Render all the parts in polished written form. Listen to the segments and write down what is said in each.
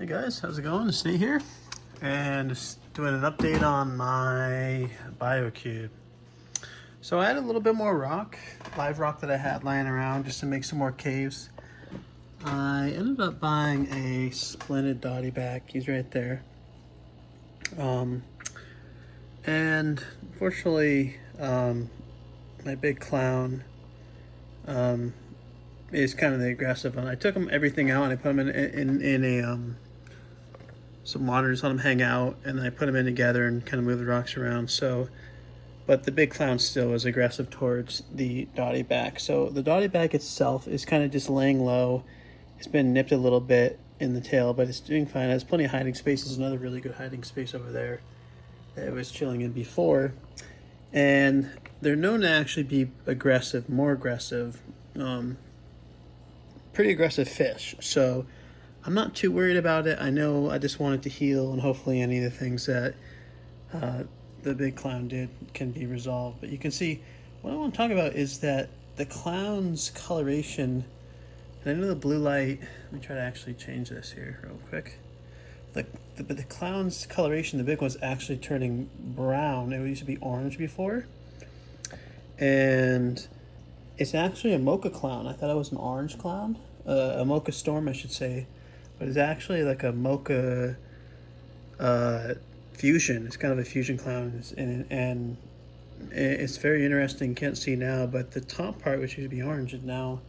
Hey guys, how's it going? It's Nate here, and just doing an update on my BioCube. So I had a little bit more rock, live rock that I had lying around just to make some more caves. I ended up buying a Splendid Dotty back. He's right there. And unfortunately, my big clown is kind of the aggressive one. I took him everything out and I put him in a some water, just let them hang out, and then I put them in together and kind of move the rocks around. So, but the big clown still was aggressive towards the Dotty back. So the Dotty back itself is kind of just laying low. It's been nipped a little bit in the tail, but it's doing fine. It has plenty of hiding space. There's another really good hiding space over there that it was chilling in before. And they're known to actually be aggressive, more aggressive, pretty aggressive fish. So I'm not too worried about it. I know I just want it to heal, and hopefully any of the things that the big clown did can be resolved. But you can see, what I want to talk about is that the clown's coloration, and I know the blue light, let me try to actually change this here real quick. The clown's coloration, the big one's actually turning brown. It used to be orange before. And it's actually a mocha clown. I thought it was an orange clown. A mocha storm, I should say. But it's actually like a mocha fusion. It's kind of a fusion clown, and it's very interesting. Can't see now, but the top part, which used to be orange, is now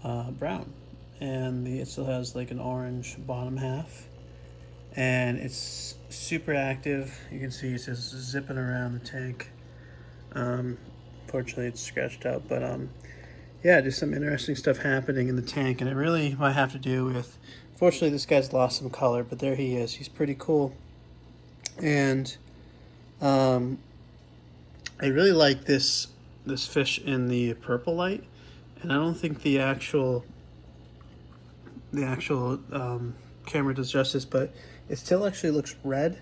brown, and it still has like an orange bottom half, and it's super active. You can see it's just zipping around the tank. Fortunately, it's scratched out, but yeah, just some interesting stuff happening in the tank, and it really might have to do with. Fortunately, this guy's lost some color, but there he is. He's pretty cool. And I really like this fish in the purple light. And I don't think the actual camera does justice, but it still actually looks red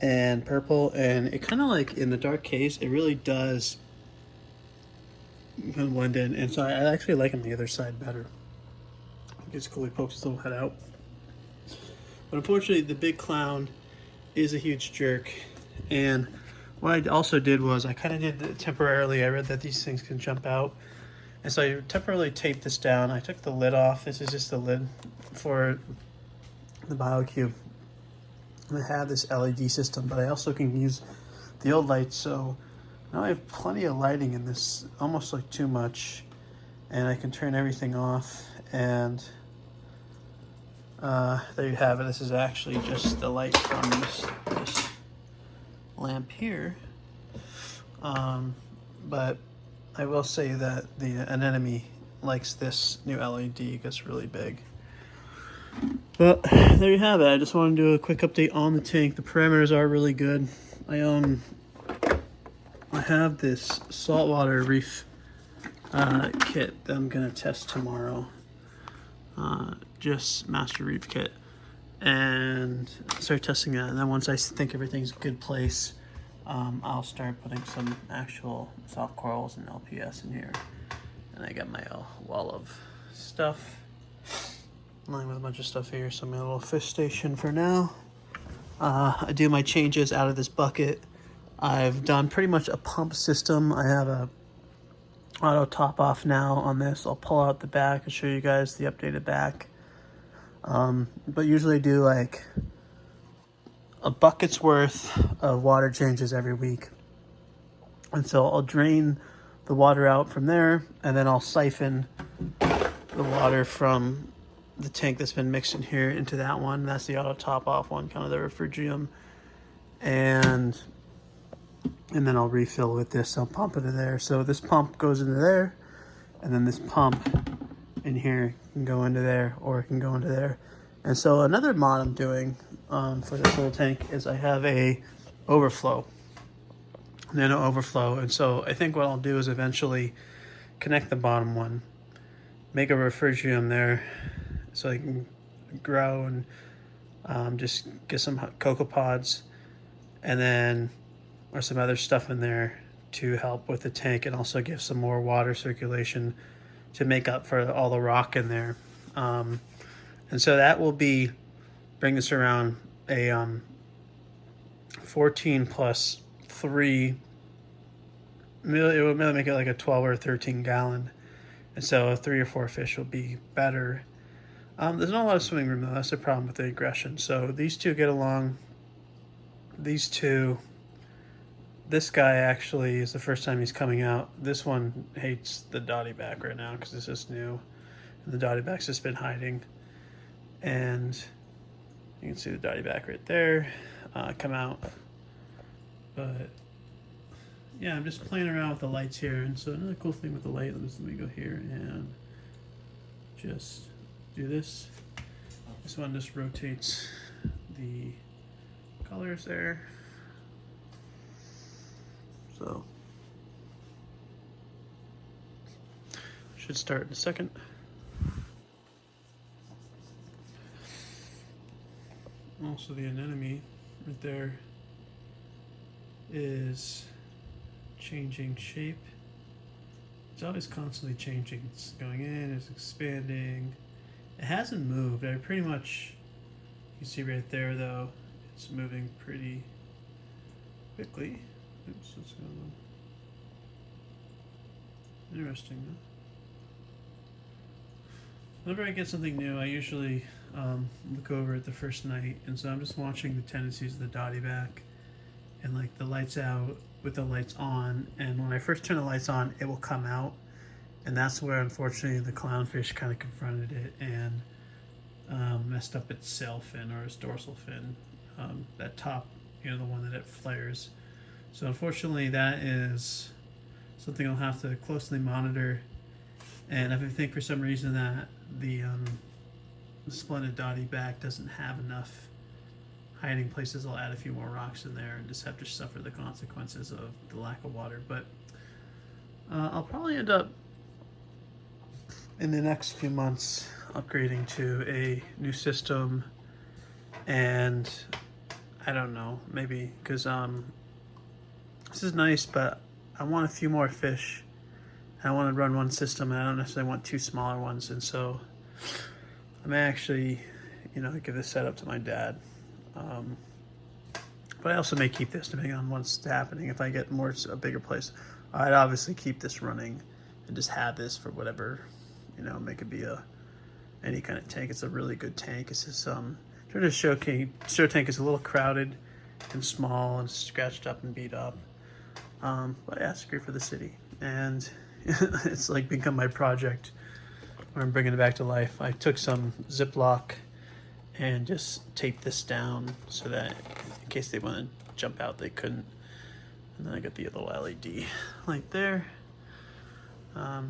and purple. And it kind of like in the dark case, it really does blend in. And so I actually like him the other side better. It's cool, he pokes his little head out. But unfortunately, the big clown is a huge jerk. And what I also did was I kind of did it temporarily. I read that these things can jump out. And so I temporarily taped this down. I took the lid off. This is just the lid for the BioCube. And I have this LED system, but I also can use the old lights. So now I have plenty of lighting in this, almost like too much. And I can turn everything off, and there you have it. This is actually just the light from this lamp here. But I will say that an enemy likes this new LED. It gets really big. But there you have it. I just want to do a quick update on the tank. The parameters are really good. I have this saltwater reef kit that I'm gonna test tomorrow. Just Master Reef kit, and start testing that. And then once I think everything's in good place, I'll start putting some actual soft corals and LPS in here. And I got my wall of stuff, along with a bunch of stuff here. So my little fish station for now. I do my changes out of this bucket. I've done pretty much a pump system. I have a auto top off now on this. I'll pull out the back and show you guys the updated back. But usually I do like a bucket's worth of water changes every week. And so I'll drain the water out from there, and then I'll siphon the water from the tank that's been mixed in here into that one. That's the auto top off one, kind of the refrigium. And then I'll refill with this. I'll pump into there. So this pump goes into there, and then this pump in here can go into there, or it can go into there. And so another mod I'm doing for this little tank is I have a overflow, nano overflow. And so I think what I'll do is eventually connect the bottom one, make a refrigium there so I can grow and just get some cocoa pods, and then or some other stuff in there to help with the tank, and also give some more water circulation to make up for all the rock in there. And so that will be bring this around a 14 plus 3. It would really make it like a 12 or 13 gallon. And so 3 or 4 fish will be better. There's not a lot of swimming room though. That's the problem with the aggression. So these two get along. These two. This guy actually is the first time he's coming out. This one hates the dotty back right now because this is new. And the dotty back's just been hiding. And you can see the dotty back right there come out. But yeah, I'm just playing around with the lights here. And so another cool thing with the light, let me go here and just do this. This one just rotates the colors there. So should start in a second. Also, the anemone right there is changing shape. It's always constantly changing. It's going in, it's expanding. It hasn't moved. I pretty much, you see right there though, it's moving pretty quickly. Oops, what's going on? Interesting, huh? Whenever I get something new, I usually look over it the first night, and so I'm just watching the tendencies of the dotty back, and like the lights out with the lights on, and when I first turn the lights on, it will come out, and that's where unfortunately the clownfish kind of confronted it and messed up its sail fin or its dorsal fin, that top, you know, the one that it flares. So unfortunately that is something I'll have to closely monitor, and if I think for some reason that the splendid dotty back doesn't have enough hiding places, I'll add a few more rocks in there and just have to suffer the consequences of the lack of water. But I'll probably end up in the next few months upgrading to a new system, and I don't know, maybe because this is nice, but I want a few more fish. I want to run one system, and I don't necessarily want 2 smaller ones, and so I may actually, you know, give this setup to my dad. But I also may keep this depending on what's happening. If I get a bigger place, I'd obviously keep this running and just have this for whatever, you know, make it be any kind of tank. It's a really good tank. It's just Turner's show tank is a little crowded and small and scratched up and beat up. But yeah, it's great for the city, and it's like become my project where I'm bringing it back to life. I took some Ziploc and just taped this down so that in case they want to jump out, they couldn't. And then I got the little LED light there. Yeah,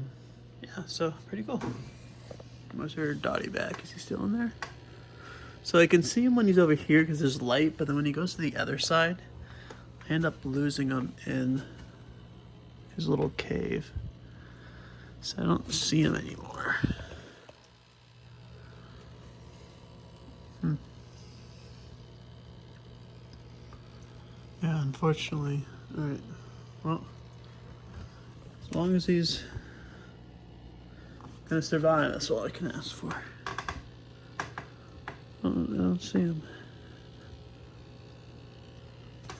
so pretty cool. Where's her dotty back? Is he still in there? So I can see him when he's over here because there's light, but then when he goes to the other side, I end up losing him in his little cave. So I don't see him anymore. Yeah, unfortunately. Alright. Well, as long as he's gonna survive, that's all I can ask for. Oh, I don't see him.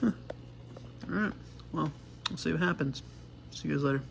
Huh. Alright. Well, we'll see what happens. See you guys later.